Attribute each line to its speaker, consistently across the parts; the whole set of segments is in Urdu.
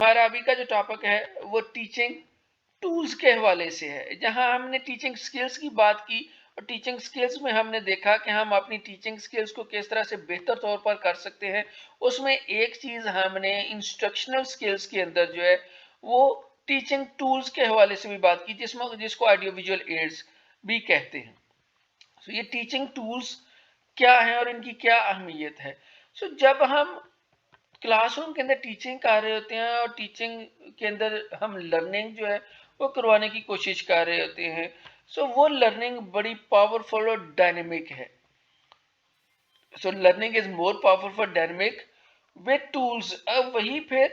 Speaker 1: ہمارا ابھی کا جو ٹاپک ہے وہ ٹیچنگ ٹولز کے حوالے سے ہے، جہاں ہم نے ٹیچنگ سکلز کی بات کی اور ٹیچنگ سکلز میں ہم نے دیکھا کہ ہم اپنی ٹیچنگ سکلز کو کس طرح سے بہتر طور پر کر سکتے ہیں۔ اس میں ایک چیز ہم نے انسٹرکشنل سکلز کے اندر جو ہے وہ ٹیچنگ ٹولز کے حوالے سے بھی بات کی، جس کو آڈیو ویژول ایڈز بھی کہتے ہیں۔ سو یہ ٹیچنگ ٹولز کیا ہیں اور ان کی کیا اہمیت ہے؟ سو جب ہم کلاس روم کے اندر ٹیچنگ کر رہے ہوتے ہیں اور ٹیچنگ کے اندر ہم لرننگ جو ہے وہ کروانے کی کوشش کر رہے ہوتے ہیں، سو وہ لرننگ بڑی پاورفل اور ڈائنمک ہے۔ So learning is more powerful for dynamic with tools. اب وہی پھر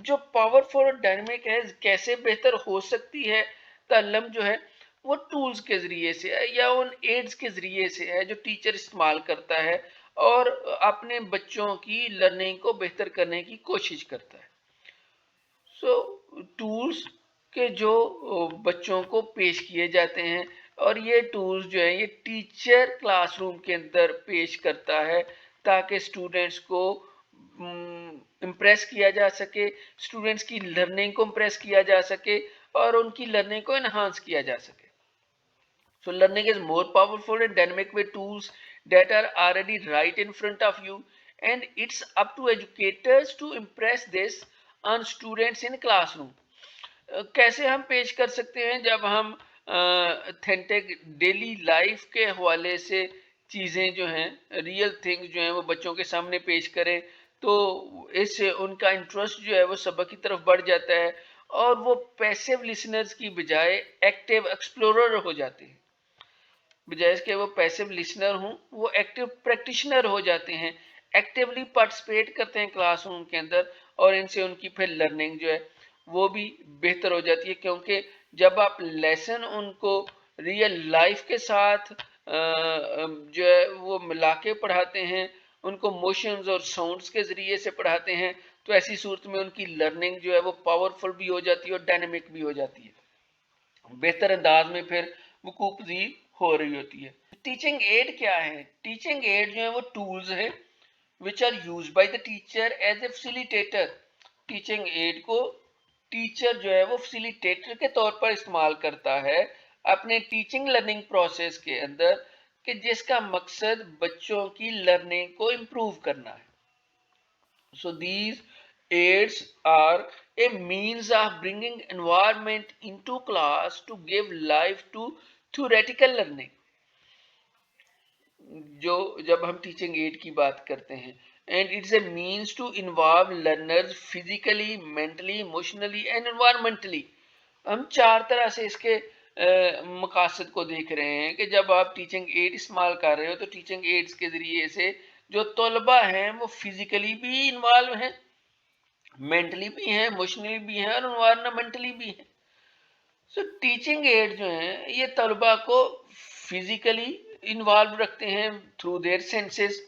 Speaker 1: جو پاورفل اور ڈائنمک ہے کیسے بہتر ہو سکتی ہے تعلم جو ہے وہ ٹولز کے ذریعے سے ہے یا ان ایڈز کے ذریعے سے ہے جو ٹیچر استعمال کرتا ہے اور اپنے بچوں کی لرننگ کو بہتر کرنے کی کوشش کرتا ہے۔ سو ٹولز کے جو بچوں کو پیش کیے جاتے ہیں اور یہ ٹولز جو ہیں یہ ٹیچر کلاس روم کے اندر پیش کرتا ہے تاکہ سٹوڈنٹس کو امپریس کیا جا سکے، اسٹوڈنٹس کی لرننگ کو امپریس کیا جا سکے اور ان کی لرننگ کو انہانس کیا جا سکے۔ So learning is more powerful and dynamic with tools that are already right in front of you, and it's up to educators to impress this on students in classroom. کیسے ہم پیش کر سکتے ہیں؟ جب ہم اتھینٹک ڈیلی لائف کے حوالے سے چیزیں جو ہیں ریئل تھنگ جو ہیں وہ بچوں کے سامنے پیش کریں تو اس سے ان کا انٹرسٹ جو ہے وہ سبق کی طرف بڑھ جاتا ہے اور وہ پیسیو لسنرز کی بجائے ایکٹیو ایکسپلورر ہو جاتے ہیں۔ بجائے اس کے وہ پیسیو لسنر ہوں وہ ایکٹیو پریکٹیشنر ہو جاتے ہیں، ایکٹیولی پارٹیسپیٹ کرتے ہیں کلاس روم کے اندر اور ان سے ان کی پھر لرننگ جو ہے وہ بھی بہتر ہو جاتی ہے، کیونکہ جب آپ لیسن ان کو ریئل لائف کے ساتھ جو ہے وہ ملا کے پڑھاتے ہیں، ان کو موشنز اور ساؤنڈز کے ذریعے سے پڑھاتے ہیں تو ایسی صورت میں ان کی لرننگ جو ہے وہ پاورفل بھی ہو جاتی ہے اور ڈائنمک بھی ہو جاتی ہے، بہتر انداز میں پھر وقوع پذیر ہو رہی ہوتی ہے۔ ٹیچنگ ایڈ کیا ہے؟ ٹیچنگ ایڈ جو ہے وہ ٹولز ہیں which are used by the teacher as a facilitator۔ Teaching aid کو ٹیچر جو ہے وہ فیسیلیٹیٹر کے طور پر استعمال کرتا ہے اپنے ٹیچنگ لرننگ پروسیس کے اندر کہ جس کا مقصد بچوں کی لرننگ کو امپروو کرنا ہے۔ So these aids are a means of bringing environment into class to give life to theoretical learning۔ جب ہم ٹیچنگ ایڈ کی بات کرتے ہیں and it's a means to involve learners physically, mentally, emotionally and environmentally۔ ہم چار طرح سے اس کے مقاصد کو دیکھ رہے ہیں کہ جب آپ ٹیچنگ ایڈ استعمال کر رہے ہو تو ٹیچنگ ایڈز کے ذریعے سے جو طلبہ ہیں وہ فزیکلی بھی انوالو ہیں، مینٹلی بھی ہیں، ایموشنلی بھی ہیں اور انوائرمنٹلی بھی ہیں۔ سو ٹیچنگ ایڈ جو ہیں یہ طلبہ کو فزیکلی انوالو رکھتے ہیں تھرو دیئر سینسز۔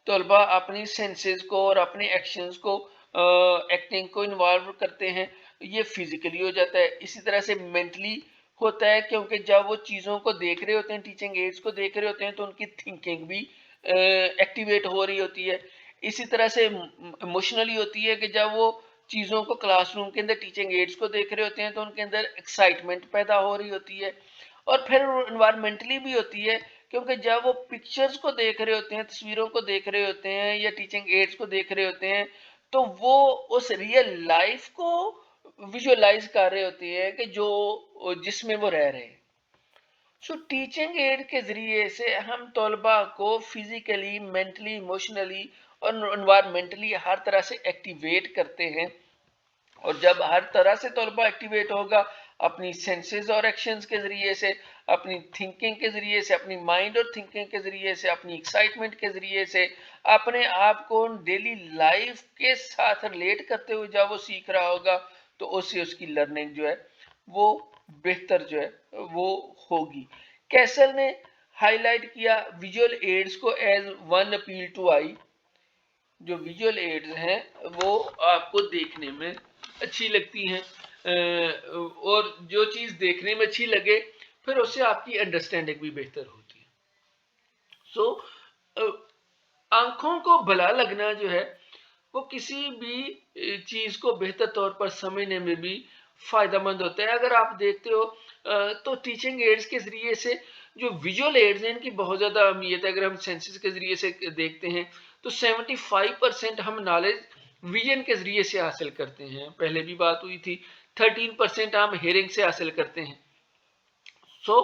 Speaker 1: طلبہ اپنی سینسز کو اور اپنے ایکشنز کو ایکٹنگ کو انوالو کرتے ہیں، یہ فزیکلی ہو جاتا ہے۔ اسی طرح سے مینٹلی ہوتا ہے کیونکہ جب وہ چیزوں کو دیکھ رہے ہوتے ہیں، ٹیچنگ ایڈز کو دیکھ رہے ہوتے ہیں تو ان کی تھنکنگ بھی ایکٹیویٹ ہو رہی ہوتی ہے۔ اسی طرح سے ایموشنلی ہوتی ہے کہ جب وہ چیزوں کو کلاس روم کے اندر ٹیچنگ ایڈز کو دیکھ رہے ہوتے ہیں تو ان کے اندر ایکسائٹمنٹ پیدا ہو رہی ہوتی ہے۔ اور پھر انوائرمنٹلی بھی ہوتی ہے کیونکہ جب وہ پکچرز کو دیکھ رہے ہوتے ہیں، تصویروں کو دیکھ رہے ہوتے ہیں یا ٹیچنگ ایڈز کو دیکھ رہے ہوتے ہیں تو وہ اس ریئل لائف کو ویژولائز کر رہے ہوتے ہیں کہ جس میں وہ رہ رہے ہیں۔ سو ٹیچنگ ایڈ کے ذریعے سے ہم طلباء کو فزیکلی، مینٹلی، ایموشنلی اور انوائرمنٹلی ہر طرح سے ایکٹیویٹ کرتے ہیں، اور جب ہر طرح سے طلباء ایکٹیویٹ ہوگا اپنی سینسز اور ایکشنز کے ذریعے سے، اپنی تھنکنگ کے ذریعے سے، اپنی مائنڈ اور تھنکنگ کے ذریعے سے، اپنی ایکسائٹمنٹ کے ذریعے سے، اپنے آپ کو ڈیلی لائف کے ساتھ ریلیٹ کرتے ہوئے جب وہ سیکھ رہا ہوگا تو اس سے اس کی لرننگ جو ہے وہ بہتر جو ہے وہ ہوگی۔ کیسل نے ہائی لائٹ کیا ویژول ایڈز کو ایز ون اپیل ٹو آئی۔ جو ویژول ایڈز ہیں وہ آپ کو دیکھنے میں اچھی لگتی ہیں اور جو چیز دیکھنے میں اچھی لگے پھر اس سے آپ کی انڈرسٹینڈنگ بھی بہتر ہوتی ہے۔ سو آنکھوں کو بھلا لگنا جو ہے وہ کسی بھی چیز کو بہتر طور پر سمجھنے میں بھی فائدہ مند ہوتا ہے. اگر آپ دیکھتے ہو تو ٹیچنگ ایڈز کے ذریعے سے جو ویژول ایڈز ہیں ان کی بہت زیادہ اہمیت ہے. اگر ہم سینسس کے ذریعے سے دیکھتے ہیں تو 75% ہم نالج ویژن کے ذریعے سے حاصل کرتے ہیں. پہلے بھی بات ہوئی تھی. 13% ہم ہیئرنگ سے حاصل کرتے ہیں. سو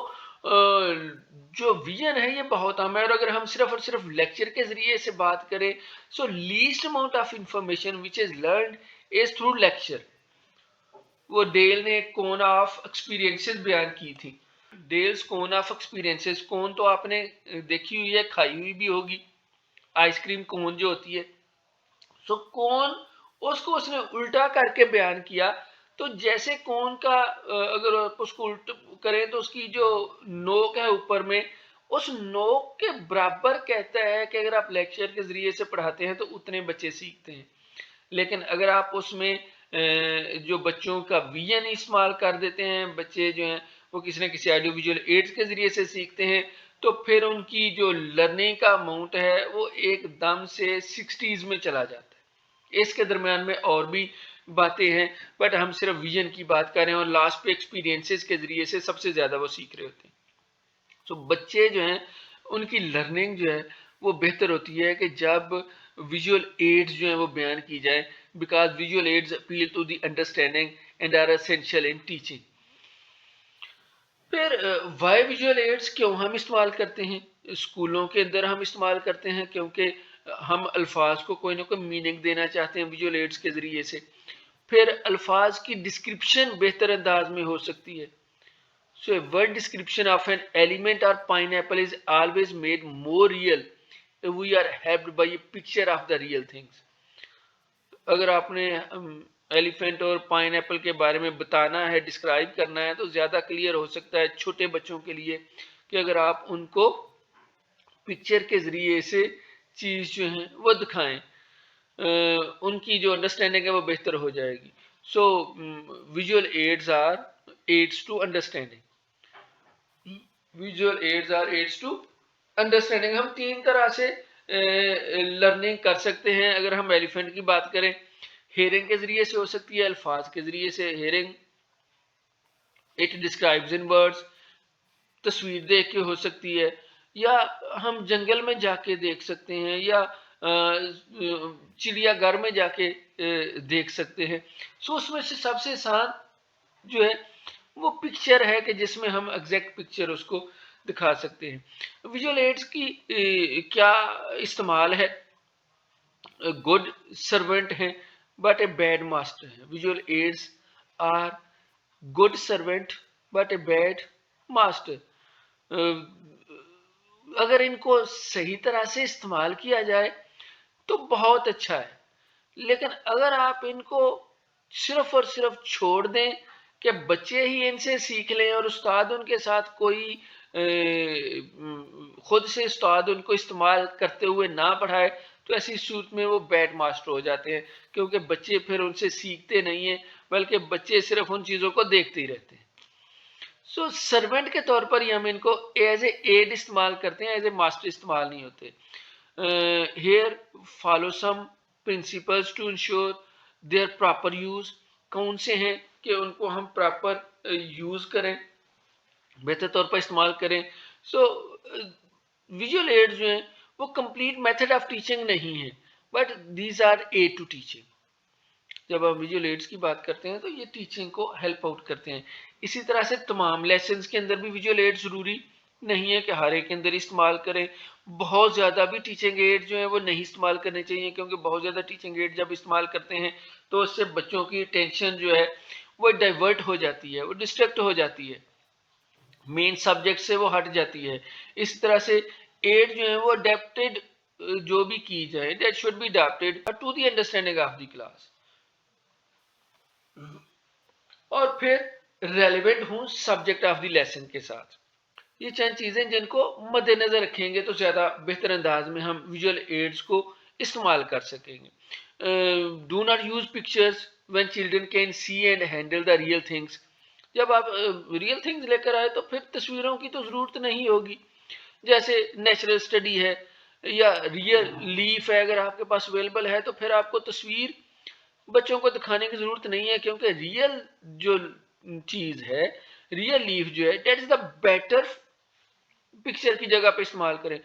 Speaker 1: جو ویژن ہے یہ بہت اہم ہے. اور اگر ہم صرف اور صرف لیکچر کے ذریعے سے بات کریں so least amount of information which is learned is through lecture. وہ ڈیل نے کون آف ایکسپیرینسز بیان کی تھی. ڈیلز کون آف ایکسپیرینسز. کون تو آپ نے دیکھی ہوئی ہے, کھائی ہوئی بھی ہوگی, آئس کریم کون جو ہوتی ہے. سو کون اس کو اس نے الٹا کر کے بیان کیا. تو جیسے کون کا اگر اس کو الٹ کریں تو اس کی جو نوک ہے اوپر میں اس نوک کے برابر کہتا ہے کہ اگر آپ لیکچر کے ذریعے سے پڑھاتے ہیں تو اتنے بچے سیکھتے ہیں. لیکن اگر آپ اس میں جو بچوں کا ویژن استعمال کر دیتے ہیں, بچے جو ہیں وہ کسی نہ کسی آڈیو ویژول ایڈز کے ذریعے سے سیکھتے ہیں, تو پھر ان کی جو لرننگ کا اماؤنٹ ہے وہ ایک دم سے 60s میں چلا جاتا ہے. اس کے درمیان میں اور بھی باتیں ہیں بٹ ہم صرف ویژن کی بات کر رہے ہیں اور لاسٹ پہ ایکسپیرینسز کے ذریعے سے سب سے زیادہ وہ سیکھ رہے ہوتے ہیں. تو بچے جو ہیں ان کی لرننگ جو ہے وہ بہتر ہوتی ہے کہ جب ویژول ایڈز جو ہیں وہ بیان کی جائیں, because visual aids appeal to the understanding and are essential in teaching. پھر وائی ویژول ایڈز کیوں ہم استعمال کرتے ہیں؟ اسکولوں کے اندر ہم استعمال کرتے ہیں کیونکہ ہم الفاظ کو کوئی نہ کوئی میننگ دینا چاہتے ہیں ویژول ایڈز کے ذریعے سے. پھر الفاظ کی ڈسکرپشن بہتر انداز میں ہو سکتی ہے. So a word description of an element or pineapple is always made more real if we are helped by a picture of the real things. اگر آپ نے ایلیفینٹ اور پائن ایپل کے بارے میں بتانا ہے, ڈسکرائب کرنا ہے, تو زیادہ کلیئر ہو سکتا ہے چھوٹے بچوں کے لیے کہ اگر آپ ان کو پکچر کے ذریعے سے چیز جو ہیں وہ دکھائیں, ان کی جو انڈرسٹینڈنگ ہے وہ بہتر ہو جائے گی. So visual aids are aids to understanding. Visual aids are aids to understanding. ہم تین طرح سے لرننگ کر سکتے ہیں. اگر ہم ایلیفینٹ کی بات کریں, ہیئرنگ کے ذریعے سے ہو سکتی ہے, الفاظ کے ذریعے سے hearing, it describes in words, تصویر دیکھ کے ہو سکتی ہے, یا ہم جنگل میں جا کے دیکھ سکتے ہیں, یا چڑیا گھر میں جا کے دیکھ سکتے ہیں. سو اس میں سے سب سے آسان جو ہے وہ پکچر ہے کہ جس میں ہم ایگزیکٹ پکچر اس کو دکھا سکتے ہیں. ویژول ایڈز کی کیا استعمال ہے؟ گڈ سرونٹ ہیں بٹ اے بیڈ ماسٹر ہے. Visual aids are good servant but a bad master. اگر ان کو صحیح طرح سے استعمال کیا جائے تو بہت اچھا ہے, لیکن اگر آپ ان کو صرف اور صرف چھوڑ دیں کہ بچے ہی ان سے سیکھ لیں اور استاد ان کے ساتھ کوئی خود سے استاد ان کو استعمال کرتے ہوئے نہ پڑھائے, تو ایسی صورت میں وہ بیڈ ماسٹر ہو جاتے ہیں, کیونکہ بچے پھر ان سے سیکھتے نہیں ہیں بلکہ بچے صرف ان چیزوں کو دیکھتے ہی رہتے ہیں. سو سرونٹ کے طور پر ہی ہم ان کو ایز اے ایڈ استعمال کرتے ہیں, ایز اے ماسٹر استعمال نہیں ہوتے. Here follow some principles to ensure their proper use. کون سے ہیں کہ ان کو ہم پراپر یوز کریں, بہتر طور پر استعمال کریں. سو ویژول ایڈ جو ہیں وہ کمپلیٹ میتھڈ آف ٹیچنگ نہیں ہے, but these are aid to teaching. جب ہم ویژول ایڈز کی بات کرتے ہیں تو یہ ٹیچنگ کو ہیلپ آؤٹ کرتے ہیں. اسی طرح سے تمام لیسنز کے اندر بھی ویژول ایڈ ضروری نہیں ہے کہ ہر ایک کے اندر استعمال کریں. بہت زیادہ بھی ٹیچنگ ایڈ جو ہیں وہ نہیں استعمال کرنے چاہیے, کیونکہ بہت زیادہ ٹیچنگ ایڈ جب استعمال کرتے ہیں تو اس سے بچوں کی ٹینشن جو ہے وہ ڈائیورٹ ہو جاتی ہے, وہ ڈسٹریکٹ ہو جاتی ہے, مین سبجیکٹ سے وہ ہٹ جاتی ہے. اس طرح سے ایڈ جو ہے وہ اڈیپٹیڈ جو بھی کی جائے, that should be adapted to the understanding of the class, اور پھر ریلیونٹ ہوں سبجیکٹ آف دی لیسن کے ساتھ. یہ چند چیزیں جن کو مد نظر رکھیں گے تو زیادہ بہتر انداز میں ہم ویژول ایڈز کو استعمال کر سکیں گے. Do not use pictures when children can see and handle the real things. جب آپ ریئل تھنگس لے کر آئے تو پھر تصویروں کی تو ضرورت نہیں ہوگی. جیسے نیچرل اسٹڈی ہے, یا ریئل لیف ہے اگر آپ کے پاس اویلیبل ہے تو پھر آپ کو تصویر بچوں کو دکھانے کی ضرورت نہیں ہے، کیونکہ ریئل جو چیز ہے، ریئل لیف جو ہے، that is the better picture کی جگہ پہ استعمال کریں۔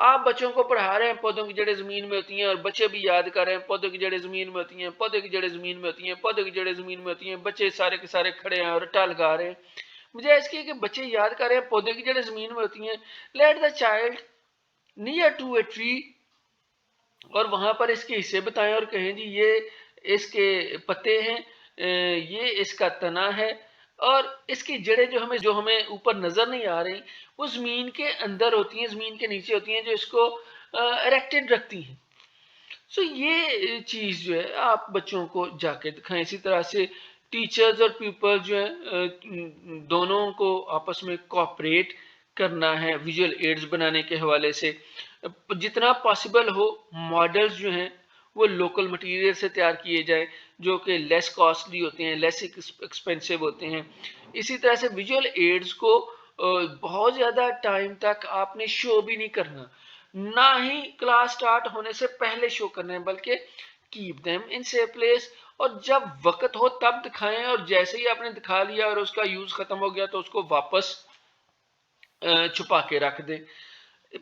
Speaker 1: آپ بچوں کو پڑھا رہے ہیں پودوں کی جڑیں زمین میں ہوتی ہیں، اور بچے بھی یاد کر رہے ہیں پودوں کی جڑیں زمین میں ہوتی ہیں، پودوں کی جڑیں زمین میں ہوتی ہیں، پودوں کی جڑیں زمین میں ہوتی ہیں، بچے سارے کے سارے کھڑے ہیں اور رٹا لگا رہے ہیں۔ مجھے اس کی کہ بچے یاد کر رہے ہیں پودوں کی جڑیں زمین میں ہوتی ہیں، let the child near to a tree, اور وہاں پر اس کے حصے بتائیں اور کہیں جی یہ اس کے پتے ہیں، یہ اس کا تنا ہے، اور اس کی جڑیں جو ہمیں اوپر نظر نہیں آ رہی وہ زمین کے اندر ہوتی ہیں، زمین کے نیچے ہوتی ہیں، جو اس کو اریکٹڈ رکھتی ہیں۔ سو یہ چیز جو ہے آپ بچوں کو جا کے دکھائیں۔ اسی طرح سے ٹیچرز اور پیپل جو ہے دونوں کو آپس میں کوآپریٹ کرنا ہے ویژول ایڈز بنانے کے حوالے سے۔ جتنا پاسبل ہو ماڈلز جو ہیں وہ لوکل مٹیریل سے تیار کیے جائیں، جو کہ لیس کاسٹلی ہوتے ہیں، لیس ایکسپینسو ہوتے ہیں۔ اسی طرح سے ویژول ایڈز کو بہت زیادہ ٹائم تک آپ نے شو بھی نہیں کرنا، نہ ہی کلاس سٹارٹ ہونے سے پہلے شو کرنا ہے، بلکہ keep them in safe place, اور جب وقت ہو تب دکھائیں، اور جیسے ہی آپ نے دکھا لیا اور اس کا یوز ختم ہو گیا تو اس کو واپس چھپا کے رکھ دیں۔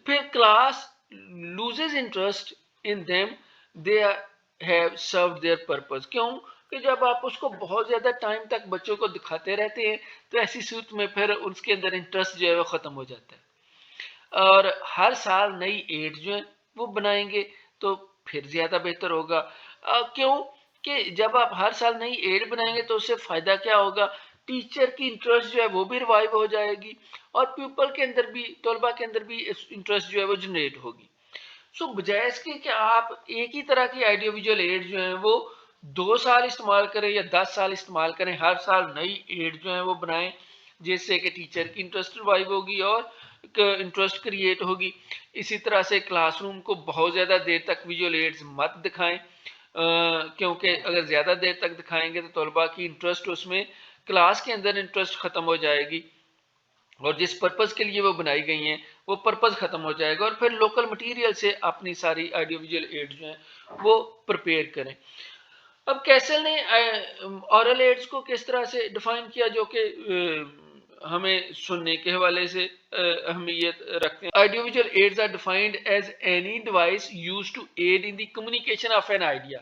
Speaker 1: پھر class loses interest in them, they have served their purpose۔ کیوں کہ جب آپ اس کو بہت زیادہ ٹائم تک بچوں کو دکھاتے رہتے ہیں تو ایسی صورت میں پھر اس کے اندر انٹرسٹ جو ہے وہ ختم ہو جاتا ہے۔ اور ہر سال نئی ایڈ جو ہیں وہ بنائیں گے تو پھر زیادہ بہتر ہوگا۔ کیوں کہ جب آپ ہر سال نئی ایڈ بنائیں گے تو اس سے فائدہ کیا ہوگا، ٹیچر کی انٹرسٹ جو ہے وہ بھی ریوائیو ہو جائے گی، اور پیپل کے اندر بھی، طلبہ کے اندر بھی انٹرسٹ جو ہے وہ جنریٹ ہوگی۔ سو بجائے اس کے کہ آپ ایک ہی طرح کی آئیڈیو ویژول ایڈ جو ہیں وہ 2 سال استعمال کریں یا 10 سال استعمال کریں، ہر سال نئی ایڈ جو ہیں وہ بنائیں، جس سے کہ ٹیچر کی انٹرسٹ ریوائیو ہوگی اور انٹرسٹ کریٹ ہوگی۔ اسی طرح سے کلاس روم کو بہت زیادہ دیر تک ویژول ایڈز مت دکھائیں، کیونکہ اگر زیادہ دیر تک دکھائیں گے تو طلباء کی انٹرسٹ اس میں، کلاس کے اندر انٹرسٹ ختم ہو جائے گی، اور جس پرپز کے لیے وہ بنائی گئی ہیں وہ پرپز ختم ہو جائے گا، اور پھر لوکل مٹیریل سے اپنی ساری آڈیو ویژول ایڈ جو ہیں وہ پریپیئر کریں۔ اب کیسل نے اورل ایڈز کو کس طرح سے ڈیفائن کیا، جو کہ ہمیں سننے کے حوالے سے اہمیت رکھتے ہیں۔ Audio visual aids are defined as any device use to aid in the communication of an idea.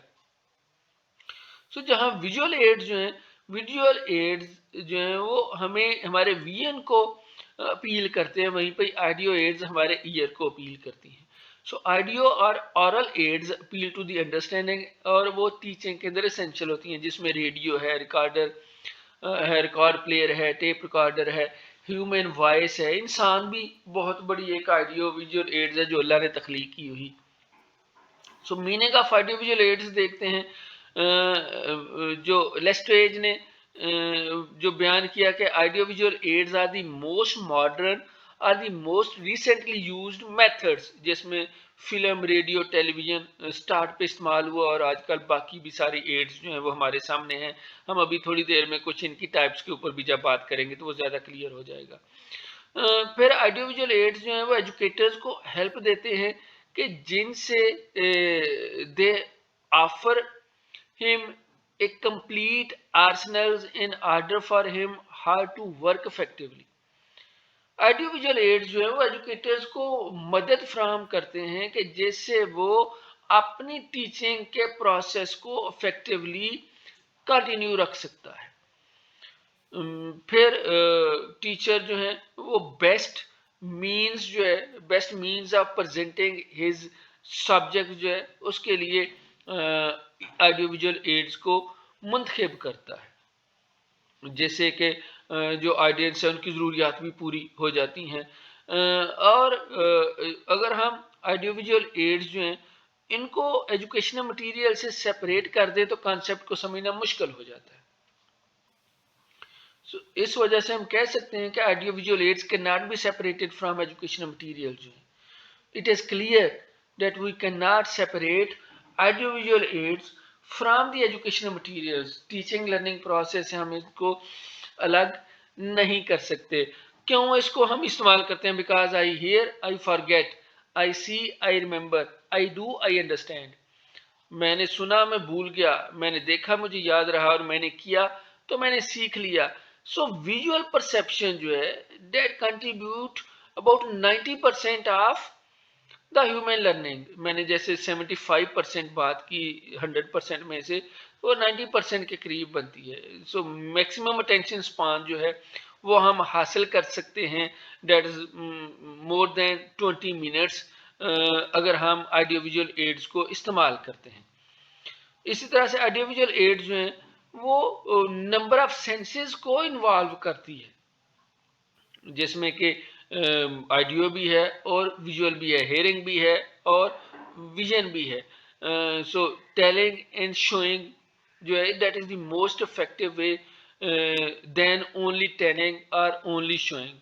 Speaker 1: So جہاں ویژول ایڈز جو ہیں، ویژول ایڈز جو ہیں وہ ہمیں ہمارے ویژن کو اپیل کرتے ہیں، وہیں پہ آڈیو ایڈز ہمارے ایئر کو اپیل کرتی ہیں۔ سو آڈیو اور aural aids appeal to the understanding, اور وہ ٹیچنگ کے اندر اسینشل ہوتی ہیں، جس میں ریڈیو ہے، ریکارڈر ہے، ریکارڈ پلیئر ہے، ٹیپ ریکارڈر ہے، ہیومن وائس ہے۔ انسان بھی بہت بڑی ایک آڈیو ویژول ایڈز ہے جو اللہ نے تخلیق کی ہوئی۔ So meaning of audio visual aids دیکھتے ہیں، جو لیسٹریج نے جو بیان کیا کہ audio visual aids are the most modern are the most recently used methods, جس میں film, radio, television start پہ استعمال ہوا، اور آج کل باقی بھی ساری ایڈز جو ہیں وہ ہمارے سامنے ہیں۔ ہم ابھی تھوڑی دیر میں کچھ ان کی ٹائپس کے اوپر بھی جب بات کریں گے تو وہ زیادہ کلیئر ہو جائے گا۔ پھر آڈیو ویژول ایڈز جو ہیں وہ ایجوکیٹرز کو ہیلپ دیتے ہیں کہ جن سے they offer him a complete arsenals in order for him how to work effectively۔ Audio visual aids جو ہیں وہ ایجوکیٹرز کو مدد فراہم کرتے ہیں کہ جس سے وہ اپنی ٹیچنگ کے پروسیس کو افیکٹولی کنٹینیو رکھ سکتا ہے۔ پھر ٹیچر جو ہیں وہ best means of presenting his subject جو ہے اس کے لیے آڈیو ویژول ایڈز کو منتخب کرتا ہے، جیسے کہ جو آڈینس ہے ان کی ضروریات بھی پوری ہو جاتی ہیں۔ اور اگر ہم آڈیو ویژول ایڈز جو ہیں ان کو ایجوکیشنل مٹیریل سے سیپریٹ کر دیں تو کانسیپٹ کو سمجھنا مشکل ہو جاتا ہے۔ اس وجہ سے ہم کہہ سکتے ہیں کہ audio visual aids can not be separated from educational material جو ہے۔ It is clear that we can not separate audio visual aids from the educational materials. Teaching learning process سے ہم اس کو الگ نہیں کر سکتے۔ کیوں اس کو ہم استعمال کرتے ہیں؟ Because I here I forget, I see, I remember, I do, I understand. میں نے سنا میں بھول گیا, میں نے دیکھا مجھے یاد رہا, اور میں نے کیا تو میں نے سیکھ لیا. سو ویژول پرسیپشن جو ہے that contribute about 90% of the human learning. میں نے جیسے 75% بات کی 100% میں سے, وہ 90% کے قریب بنتی ہے. سو میکسیمم اٹینشن اسپان جو ہے وہ ہم حاصل کر سکتے ہیں, that is more then 20 minutes, اگر ہم آڈیو ویژول ایڈز کو استعمال کرتے ہیں. اسی طرح سے آڈیو ویژول ایڈز جو ہیں وہ نمبر آف سینسز کو انوالو کرتی ہے, جس میں کہ آڈیو بھی ہے اور ویژول بھی ہے, ہیئرنگ بھی ہے اور ویژن بھی ہے. سو ٹیلنگ اینڈ شوئنگ جو ہے that is the most effective way than only telling اور اونلی شوئنگ.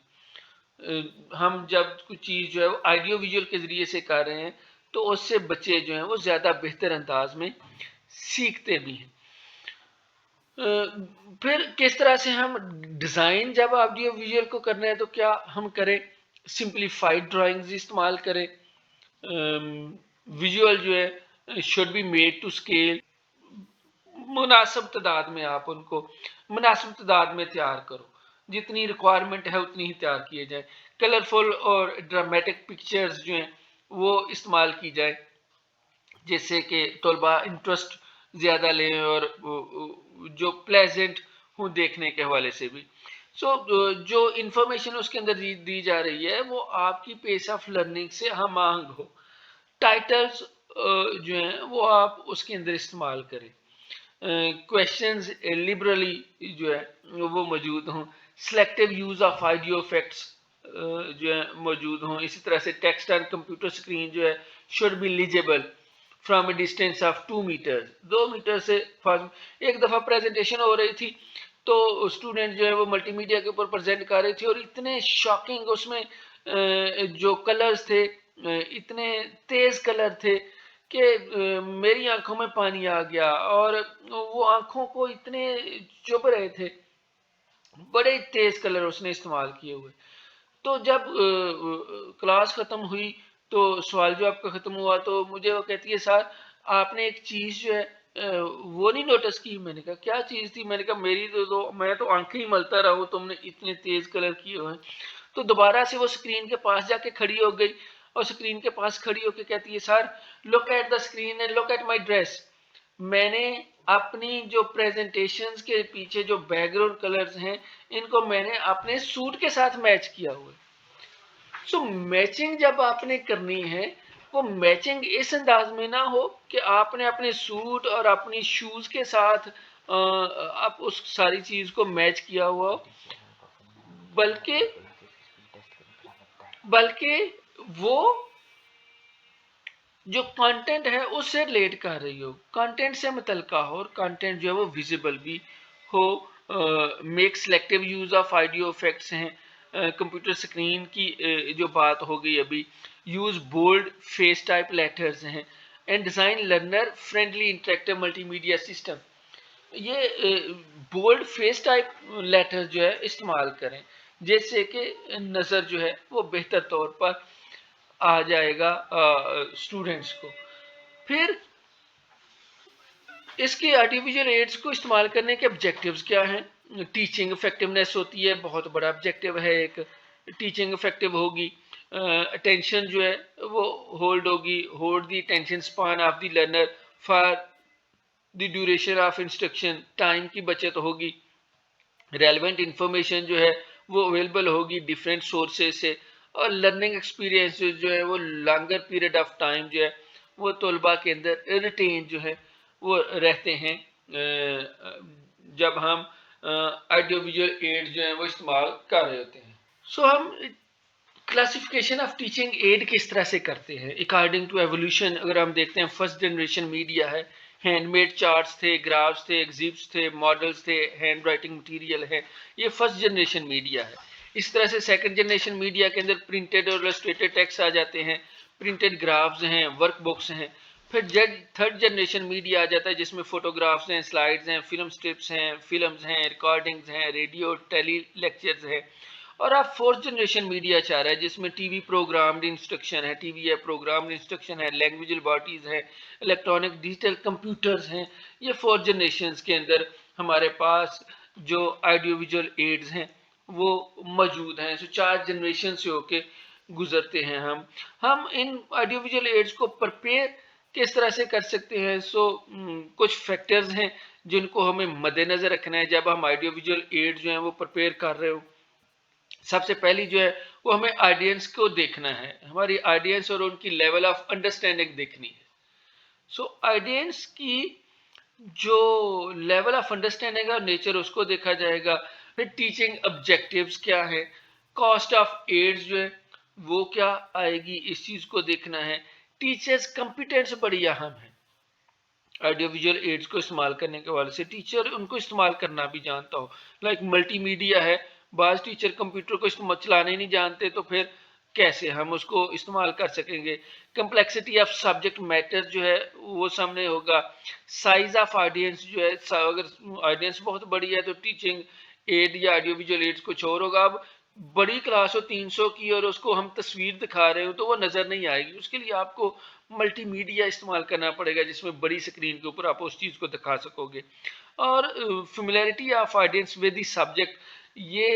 Speaker 1: ہم جب کچھ چیز جو ہے وہ آڈیو ویژول کے ذریعے سے کر رہے ہیں تو اس سے بچے جو ہیں وہ زیادہ بہتر انداز میں سیکھتے بھی ہیں. پھر کس طرح سے ہم ڈیزائن جب آڈیو ویژول کو کرنا ہے تو کیا ہم کریں, سمپلیفائڈ ڈرائنگز استعمال کریں. ویژول جو ہے should be made to scale, مناسب تعداد میں آپ ان کو مناسب تعداد میں تیار کرو, جتنی ریکوائرمنٹ ہے اتنی ہی تیار کیے جائیں. کلرفل اور ڈرامیٹک پکچرز جو ہیں وہ استعمال کی جائیں, جس سے کہ طلباء انٹرسٹ زیادہ لیں اور جو پلیزنٹ ہوں دیکھنے کے حوالے سے بھی. سو جو انفارمیشن اس کے اندر دی جا رہی ہے وہ آپ کی پیس آف لرننگ سے ہم آہنگ ہو. ٹائٹلز جو ہیں وہ آپ اس کے اندر استعمال کریں. کویشچنز لبرلی جو ہے وہ موجود ہوں. Selective use of audio effects جو ہے موجود ہوں. اسی طرح سے ٹیکسٹ آن کمپیوٹر اسکرین جو ہے should be legible from a distance of 2 metre, 2 metre سے. ایک دفعہ پریزنٹیشن ہو رہی تھی تو اسٹوڈنٹ جو ہے وہ ملٹی میڈیا کے اوپر پریزنٹ کر رہے تھے, اور اتنے شاکنگ اس میں جو کلرز تھے اتنے تیز کلر تھے کہ میری آنکھوں میں پانی آ گیا, اور وہ آنکھوں کو اتنے چبھ رہے تھے, بڑے تیز کلر اس نے استعمال کیے ہوئے. تو جب کلاس ختم ہوئی تو سوال جواب کا ختم ہوا تو مجھے وہ کہتی ہے سر آپ نے ایک چیز جو ہے وہ نہیں نوٹس کی. میں نے کہا کیا چیز تھی؟ میں نے کہا میری میں تو آنکھیں ہی ملتا رہا ہوں, تم نے اتنے تیز کلر کیے ہوئے ہیں. تو دوبارہ سے وہ اسکرین کے پاس جا کے کھڑی ہو گئی, اور اسکرین کے پاس کھڑی ہو کے کہتی ہے sir look at the screen and look at my dress. میں نے اپنی جو پریزنٹیشنز کے پیچھے جو بیک گراؤنڈ کلرز ہیں ان کو میں نے اپنے سوٹ کے ساتھ میچ کیا ہوا. سو میچنگ جب آپ نے کرنی ہے وہ میچنگ اس انداز میں نہ ہو کہ آپ نے اپنے سوٹ اور اپنی شوز کے ساتھ آپ اس ساری چیز کو میچ کیا ہوا, بلکہ وہ جو کانٹینٹ ہے اس سے ریلیٹ کر رہی ہو, کانٹینٹ سے متعلقہ ہو, اور کانٹینٹ جو ہے وہ ویزیبل بھی ہو. Make selective use of audio effects ہیں. کمپیوٹر اسکرین کی جو بات ہو گئی ابھی, use bold face type letters ہیں, and design learner friendly interactive multi media system. یہ بولڈ فیس ٹائپ لیٹر جو ہے استعمال کریں, جس سے کہ نظر جو ہے وہ بہتر طور پر آ جائے گا اسٹوڈنٹس کو. پھر اس کے آڈیو ویژول ایڈز کو استعمال کرنے کے آبجیکٹیوز کیا ہیں؟ ٹیچنگ افیکٹونیس ہوتی ہے, بہت بڑا آبجیکٹیو ہے ایک. ٹیچنگ افیکٹو ہوگی, اٹینشن جو ہے وہ ہولڈ ہوگی, hold the attention span of the learner for the duration of instruction, time کی بچت ہوگی. ریلیونٹ انفارمیشن جو ہے وہ اویلیبل ہوگی ڈفرینٹ سورسز سے, اور لرننگ ایکسپیرینس جو ہے وہ لانگر پیریڈ آف ٹائم جو ہے وہ طلباء کے اندر ریٹین جو ہے وہ رہتے ہیں جب ہم آڈیو ویژول ایڈ جو ہیں وہ استعمال کر رہے ہوتے ہیں. سو ہم کلاسیفیکیشن آف ٹیچنگ ایڈ کس طرح سے کرتے ہیں اکارڈنگ ٹو ایولیوشن. اگر ہم دیکھتے ہیں فرسٹ جنریشن میڈیا ہے, ہینڈ میڈ چارٹس تھے, گرافس تھے, ایگزبٹس تھے, ماڈلز تھے, ہینڈ رائٹنگ مٹیریل ہے, یہ فرسٹ جنریشن میڈیا ہے. اس طرح سے سیکنڈ جنریشن میڈیا کے اندر پرنٹڈ اور السٹریٹڈ ٹیکسٹ آ جاتے ہیں, پرنٹڈ گرافز ہیں, ورک بکس ہیں. پھر تھرڈ جنریشن میڈیا آ جاتا ہے جس میں فوٹوگرافز ہیں, سلائیڈز ہیں, فلم سٹرپس ہیں, فلمز ہیں, ریکارڈنگز ہیں, ریڈیو ٹیلی لیکچرز ہیں, اور آپ فورتھ جنریشن میڈیا چاہ رہے ہیں جس میں ٹی وی پروگرامڈ انسٹرکشن ہے، ٹی وی ہے پروگرامڈ انسٹرکشن ہے، لینگویجل باڈیز ہیں، الیکٹرانک ڈیجیٹل کمپیوٹرز ہیں. یہ فورتھ جنریشنز کے اندر ہمارے پاس جو آئیڈیو ویژول ایڈز ہیں وہ موجود ہیں. سو 4 جنریشن سے ہو کے گزرتے ہیں. ہم ان آئیڈیو ویژول ایڈز کو پرپیئر کس طرح سے کر سکتے ہیں؟ کچھ فیکٹرز ہیں جن کو ہمیں مد نظر رکھنا ہے جب ہم آئیڈیو ویژول ایڈ جو ہیں وہ پرپیئر کر رہے ہو. سب سے پہلی جو ہے وہ ہمیں آڈینس کو دیکھنا ہے، ہماری آڈینس اور ان کی لیول آف انڈرسٹینڈنگ دیکھنی ہے. آڈینس کی جو لیول آف انڈرسٹینڈنگ اور نیچر اس کو دیکھا جائے گا. پھر ٹیچنگ آبجیکٹیوز کیا ہے، کاسٹ آف ایڈز جو ہے وہ کیا آئے گی، اس چیز کو دیکھنا ہے. ٹیچرز کمپیٹنس بڑی اہم ہے آڈیو ویژول ایڈز کو استعمال کرنے کے حوالے سے. ٹیچر ان کو استعمال کرنا بھی جانتا ہو. لائک ملٹی میڈیا ہے، بعض ٹیچر کمپیوٹر کو چلانے نہیں جانتے تو پھر کیسے ہم اس کو استعمال کر سکیں گے. کمپلیکسٹی آف سبجیکٹ میٹر جو ہے وہ سامنے ہوگا. سائز آف آڈینس جو ہے، اگر آڈینس بہت بڑی ہے تو ٹیچنگ ایڈ یا آڈیو ویژول ایڈز کچھ اور ہوگا. اب بڑی کلاس ہو 300 کی اور اس کو ہم تصویر دکھا رہے ہوں تو وہ نظر نہیں آئے گی. اس کے لیے آپ کو ملٹی میڈیا استعمال کرنا پڑے گا جس میں بڑی سکرین کے اوپر آپ اس چیز کو دکھا سکو گے. اور familiarity of audience with the subject, یہ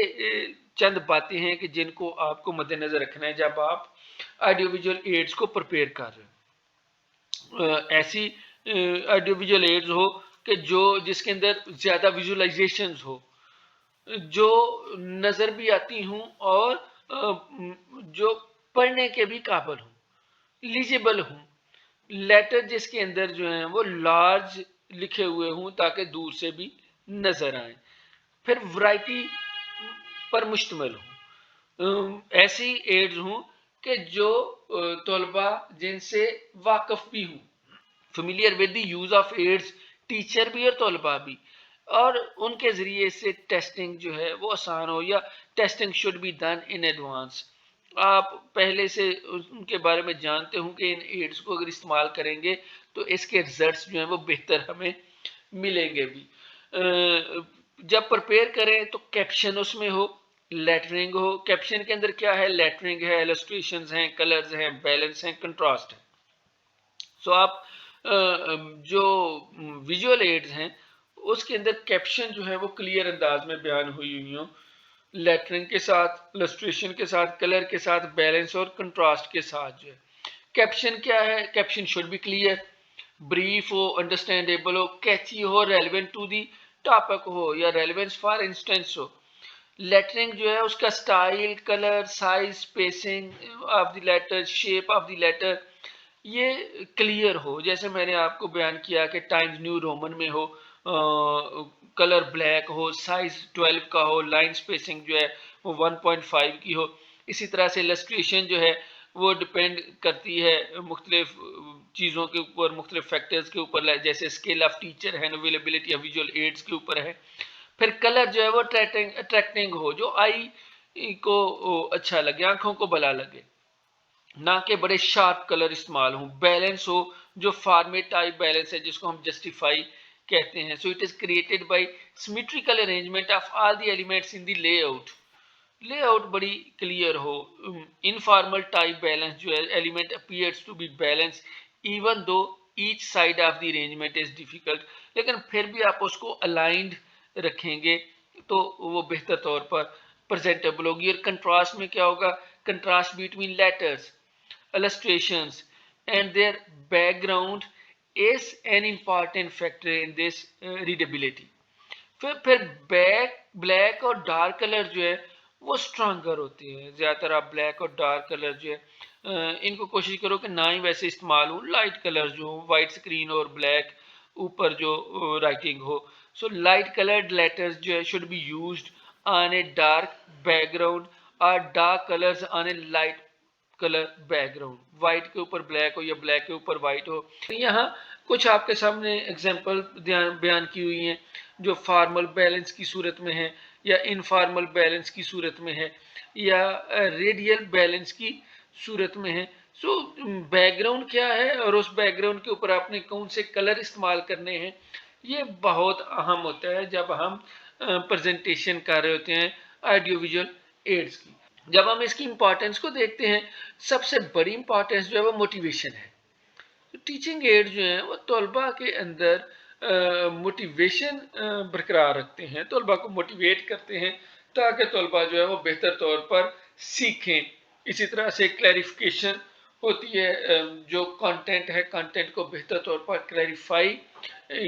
Speaker 1: چند باتیں ہیں کہ جن کو آپ کو مد نظر رکھنا ہے جب آپ آڈیو ویژول ایڈز کو پرپیئر کر رہے ہیں. ایسی آڈیو ویژول ایڈز ہو کہ جس کے اندر زیادہ ویژولائزیشنز ہو، جو نظر بھی آتی ہوں اور جو پڑھنے کے بھی قابل ہوں، لیجیبل ہوں. لیٹر جس کے اندر جو ہیں وہ لارج لکھے ہوئے ہوں تاکہ دور سے بھی نظر آئیں. پھر ورائٹی پر مشتمل ہوں، ایسی ایڈز ہوں کہ جو طلبہ جن سے واقف بھی ہوں، familiar with the use of aids, teacher بھی اور طلبہ بھی، اور ان کے ذریعے سے ٹیسٹنگ جو ہے وہ آسان ہو، یا testing should be done in advance. آپ پہلے سے ان کے بارے میں جانتے ہوں کہ ان ایڈز کو اگر استعمال کریں گے تو اس کے رزلٹس جو ہیں وہ بہتر ہمیں ملیں گے بھی. جب پرپیئر کریں تو کیپشن اس میں ہو، لیٹرنگ ہو. کیپشن کے اندر کیا ہے؟ لیٹرنگ ہے، السٹریشنز ہیں، کلرز ہیں، بیلنس ہیں، کنٹراسٹ ہے. آپ جو ویژول ایڈز ہیں اس کے اندر کیپشن جو ہے وہ کلیئر انداز میں بیان ہوئی ہوں، لیٹرنگ کے ساتھ، السٹریشن کے ساتھ، کلر کے ساتھ، بیلنس اور کنٹراسٹ کے ساتھ. جو ہے کیپشن کیا ہے؟ Caption should be clear, brief ہو، انڈرسٹینڈیبل ہو، کیچی ہو، ریلیونٹ ٹو دی ٹاپک ہو یا ریلیونس فار انسٹنس ہو. لیٹرنگ جو ہے اس کا style, colour, size, spacing of the letter, shape of the letter یہ کلیئر ہو. جیسے میں نے آپ کو بیان کیا کہ ٹائمز نیو رومن میں ہو، کلر بلیک ہو، سائز 12 کا ہو، لائن سپیسنگ جو ہے وہ 1.5 کی ہو. اسی طرح سے السٹریشن جو ہے وہ ڈپینڈ کرتی ہے مختلف چیزوں کے اوپر، مختلف فیکٹرز کے اوپر، جیسے اسکیل آف ٹیچر ہے، اویلیبلٹی آف ویژول ایڈز کے اوپر ہے. پھر کلر جو ہے وہ اٹریکٹنگ ہو، جو آئی کو اچھا لگے، آنکھوں کو بھلا لگے، نہ کہ بڑے شارپ کلر استعمال ہوں. بیلنس ہو، جو فارمیٹ ٹائپ بیلنس ہے جس کو ہم جسٹیفائی کہتے ہیں. It is created by symmetrical arrangement of all the elements in the layout. Layout بڑی کلیئر ہو. انفارمل ٹائپ بیلنس جو ہے، element appears to be balance even though each side of the arrangement is difficult, لیکن پھر بھی آپ اس کو الائنڈ رکھیں گے تو وہ بہتر طور پر پریزنٹیبل ہوگی. اور کنٹراسٹ میں کیا ہوگا؟ Contrast between letters, illustrations and their background is an important factor in this readability. پھر بلیک اور ڈارک کلر جو ہے وہ اسٹرانگر ہوتے ہیں. زیادہ تر آپ بلیک اور ڈارک کلر جو ہے ان کو کوشش کرو کہ نہ ہی ویسے استعمال ہو. لائٹ کلر جو ہو، وائٹ اسکرین اور بلیک اوپر جو رائٹنگ ہو. لائٹ کلرڈ لیٹرز جو ہے should be used on a dark background اور dark colours on a light colour background. White کے اوپر بلیک ہو یا بلیک کے اوپر وائٹ ہو. یہاں کچھ آپ کے سامنے ایگزامپل بیان کی ہوئی ہیں جو فارمل بیلنس کی صورت میں ہے، یا انفارمل بیلنس کی صورت میں ہے، یا ریڈیل بیلنس کی صورت میں ہے. بیک گراؤنڈ کیا ہے اور اس بیک گراؤنڈ کے اوپر آپ نے کون سے کلر استعمال کرنے ہیں، یہ بہت اہم ہوتا ہے جب ہم پریزنٹیشن کر رہے ہوتے ہیں آڈیو ویژول ایڈز کی. جب ہم اس کی امپورٹنس کو دیکھتے ہیں، سب سے بڑی امپورٹنس جو ہے وہ موٹیویشن ہے. ٹیچنگ ایڈ جو ہیں وہ طلباء کے اندر موٹیویشن برقرار رکھتے ہیں، طلباء کو موٹیویٹ کرتے ہیں تاکہ طلباء جو ہے وہ بہتر طور پر سیکھیں. اسی طرح سے کلیریفیکیشن ہوتی ہے، جو کانٹینٹ ہے کانٹینٹ کو بہتر طور پر کلیریفائی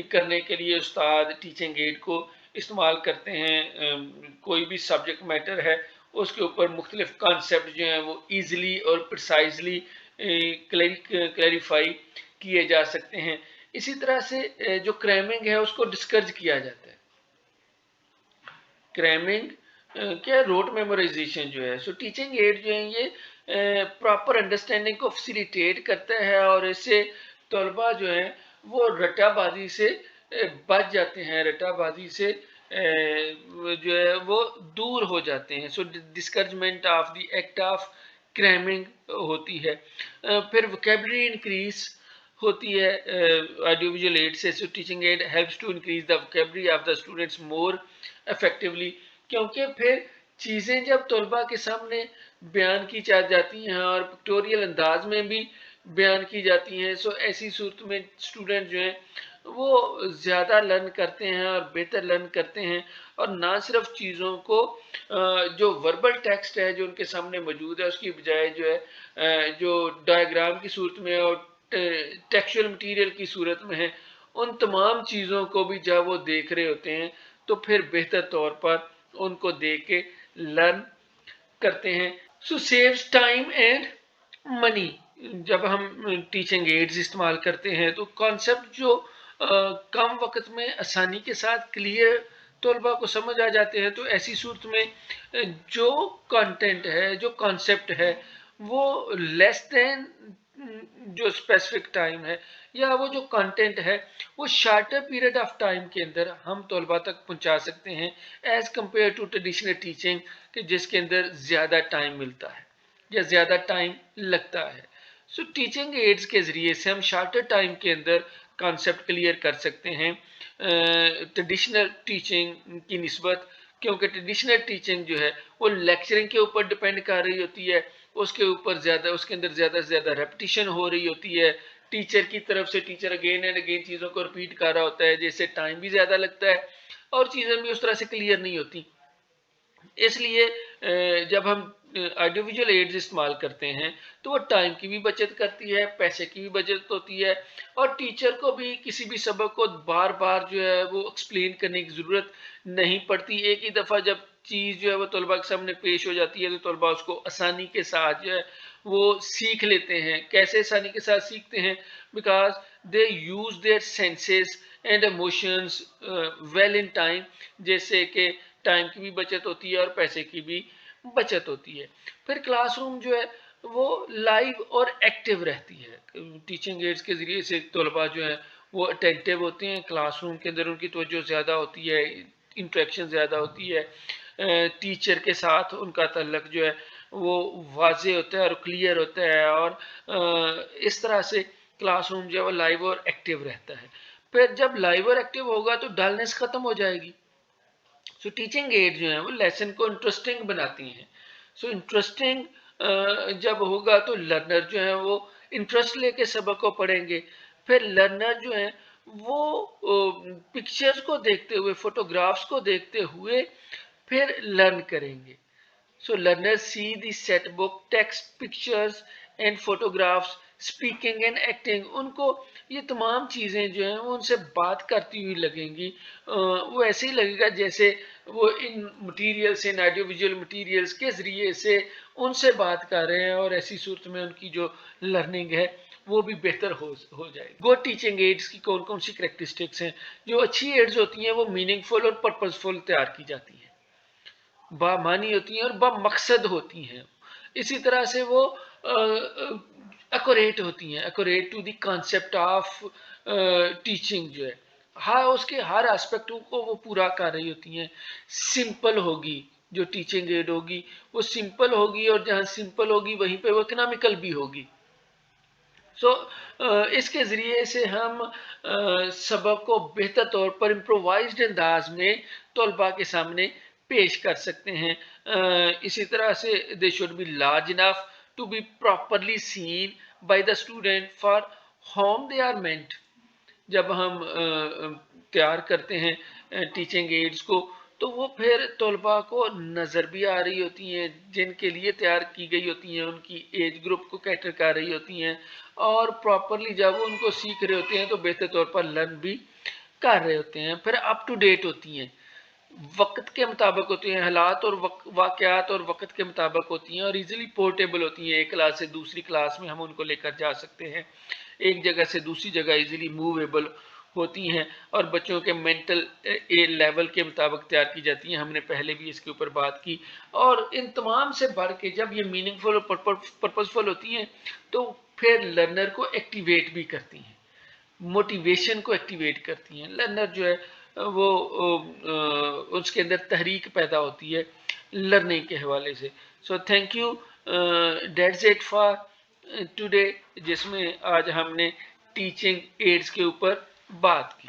Speaker 1: کرنے کے لیے استاد ٹیچنگ ایڈ کو استعمال کرتے ہیں. کوئی بھی سبجیکٹ میٹر ہے اس کے اوپر مختلف کانسیپٹ جو ہیں وہ ایزیلی اور پرسائزلی کلیریفائی کیے جا سکتے ہیں. اسی طرح سے جو کریمنگ ہے اس کو ڈسکرج کیا جاتا ہے. کریمنگ کیا روٹ میمورائزیشن جو ہے. سو ٹیچنگ ایڈ جو ہیں یہ پراپر انڈرسٹینڈنگ کو فیسیلیٹیٹ کرتا ہے اور اس سے طلباء جو ہیں وہ رٹا بازی سے بچ جاتے ہیں، رٹا بازی سے جو ہے وہ دور ہو جاتے ہیں. سو ڈسکرجمنٹ آف دی ایکٹ آف کریمنگ ہوتی ہے. پھر ووکیبلری انکریز ہوتی ہے آڈیو ویژول ایڈ سے. So teaching aid helps to increase the vocabulary of the students more effectively, کیونکہ پھر چیزیں جب طلباء کے سامنے بیان کی جاتی ہیں اور پکٹوریل انداز میں بھی بیان کی جاتی ہیں، سو ایسی صورت میں اسٹوڈنٹ جو ہیں وہ زیادہ لرن کرتے ہیں اور بہتر لرن کرتے ہیں، اور نہ صرف چیزوں کو جو وربل ٹیکسٹ ہے جو ان کے سامنے موجود ہے اس کی بجائے جو ہے جو ڈائیگرام کی صورت میں اور ٹیکسچوئل مٹیریل کی صورت میں ہے، ان تمام چیزوں کو بھی جب وہ دیکھ رہے ہوتے ہیں تو پھر بہتر طور پر ان کو دیکھ کے لرن کرتے ہیں. سو سیوز ٹائم اینڈ منی. جب ہم ٹیچنگ ایڈز استعمال کرتے ہیں تو کانسیپٹ جو کم وقت میں آسانی کے ساتھ کلیئر طلباء کو سمجھ آ جاتے ہیں، تو ایسی صورت میں جو کانٹینٹ ہے جو کانسیپٹ ہے وہ لیس دین جو اسپیسیفک ٹائم ہے یا وہ جو کانٹینٹ ہے وہ شارٹر پیریڈ آف ٹائم کے اندر ہم طلباء تک پہنچا سکتے ہیں as compare to traditional teaching کہ جس کے اندر زیادہ ٹائم ملتا ہے یا زیادہ ٹائم لگتا ہے. سو ٹیچنگ ایڈز کے ذریعے سے ہم شارٹر ٹائم کے اندر کانسیپٹ کلیئر کر سکتے ہیں ٹریڈیشنل ٹیچنگ کی نسبت، کیونکہ ٹریڈیشنل ٹیچنگ جو ہے وہ لیکچرنگ کے اوپر ڈپینڈ کر رہی ہوتی ہے، اس کے اوپر زیادہ اس کے اندر زیادہ سے زیادہ ریپٹیشن ہو رہی ہوتی ہے. ٹیچر کی طرف سے ٹیچر اگین اینڈ اگین چیزوں کو ریپیٹ کر رہا ہوتا ہے، جس سے ٹائم بھی زیادہ لگتا ہے اور چیزیں بھی اس طرح سے کلیئر نہیں ہوتی. اس لیے جب ہم آڈیو ویژول ایڈز استعمال کرتے ہیں تو وہ ٹائم کی بھی بچت کرتی ہے، پیسے کی بھی بچت ہوتی ہے، اور ٹیچر کو بھی کسی بھی سبق کو بار بار جو ہے وہ ایکسپلین کرنے کی ضرورت نہیں پڑتی. ایک ہی دفعہ جب چیز جو ہے وہ طلباء کے سامنے پیش ہو جاتی ہے تو طلباء اس کو آسانی کے ساتھ جو ہے وہ سیکھ لیتے ہیں. کیسے آسانی کے ساتھ سیکھتے ہیں؟ Because they use their senses and emotions well in time, جیسے کہ ٹائم کی بھی بچت ہوتی ہے اور پیسے کی بھی بچت ہوتی ہے. پھر کلاس روم جو ہے وہ لائیو اور ایکٹیو رہتی ہے. ٹیچنگ ایڈز کے ذریعے سے طلباء جو ہیں وہ اٹینٹیو ہوتے ہیں، کلاس روم کے اندر ان کی توجہ زیادہ ہوتی ہے، انٹریکشن زیادہ ہوتی ہے، ٹیچر کے ساتھ ان کا تعلق جو ہے وہ واضح ہوتا ہے اور کلیئر ہوتا ہے، اور اس طرح سے کلاس روم جو ہے وہ لائیو اور ایکٹیو رہتا ہے. پھر جب لائیو اور ایکٹیو ہوگا تو ڈلنس ختم ہو جائے گی. سو ٹیچنگ ایڈ جو ہیں وہ لیسن کو انٹرسٹنگ بناتی ہیں. سو انٹرسٹنگ جب ہوگا تو لرنر جو ہیں وہ انٹرسٹ لے کے سبق کو پڑھیں گے. پھر لرنر جو ہیں وہ پکچرز کو دیکھتے ہوئے، فوٹوگرافز کو دیکھتے ہوئے پھر لرن کریں گے. So learner see the set book text pictures and photographs speaking and acting. ان کو یہ تمام چیزیں جو ہیں وہ ان سے بات کرتی ہوئی لگیں گی. وہ ایسے ہی لگے گا جیسے وہ ان مٹیریلز ان آڈیو ویژول مٹیریلز کے ذریعے سے ان سے بات کر رہے ہیں، اور ایسی صورت میں ان کی جو لرننگ ہے وہ بھی بہتر ہو جائے گی. گڈ ٹیچنگ ایڈز کی کون کون سی کریکٹرسٹکس ہیں؟ جو اچھی ایڈز ہوتی ہیں وہ میننگ فل اور پرپز فل تیار کی جاتی ہیں، بامانی ہوتی ہیں اور بمقصد ہوتی ہیں. اسی طرح سے وہ ایکوریٹ ہوتی ہیں، accurate to the concept of teaching جو ہے اس کے ہر اسپیکٹوں کو وہ پورا کر رہی ہوتی ہیں. سمپل ہوگی جو ٹیچنگ ایڈ ہوگی وہ سمپل ہوگی، اور جہاں سمپل ہوگی وہیں پہ وہ اکنامیکل بھی ہوگی. سو اس کے ذریعے سے ہم سبق کو بہتر طور پر امپرووائزڈ انداز میں طلباء کے سامنے پیش کر سکتے ہیں. اسی طرح سے they should be large enough to be properly seen by the student for whom they are meant. جب ہم تیار کرتے ہیں ٹیچنگ ایڈز کو تو وہ پھر طلباء کو نظر بھی آ رہی ہوتی ہیں جن کے لیے تیار کی گئی ہوتی ہیں, ان کی ایج گروپ کو کیٹر کر رہی ہوتی ہیں, اور پراپرلی جب وہ ان کو سیکھ رہے ہوتے ہیں تو بہتر طور پر لرن بھی کر رہے ہوتے ہیں. پھر اپ ٹو ڈیٹ ہوتی ہیں, وقت کے مطابق ہوتی ہیں, حالات اور واقعات اور وقت کے مطابق ہوتی ہیں, اور ایزیلی پورٹیبل ہوتی ہیں. ایک کلاس سے دوسری کلاس میں ہم ان کو لے کر جا سکتے ہیں, ایک جگہ سے دوسری جگہ ایزیلی موویبل ہوتی ہیں, اور بچوں کے مینٹل لیول کے مطابق تیار کی جاتی ہیں. ہم نے پہلے بھی اس کے اوپر بات کی. اور ان تمام سے بڑھ کے جب یہ میننگ فل اور پرپزفل ہوتی ہیں تو پھر لرنر کو ایکٹیویٹ بھی کرتی ہیں, موٹیویشن کو ایکٹیویٹ کرتی ہیں. لرنر جو ہے وہ اس کے اندر تحریک پیدا ہوتی ہے لرننگ کے حوالے سے. So thank you, that's it for today, جس میں آج ہم نے ٹیچنگ ایڈز کے اوپر بات کی.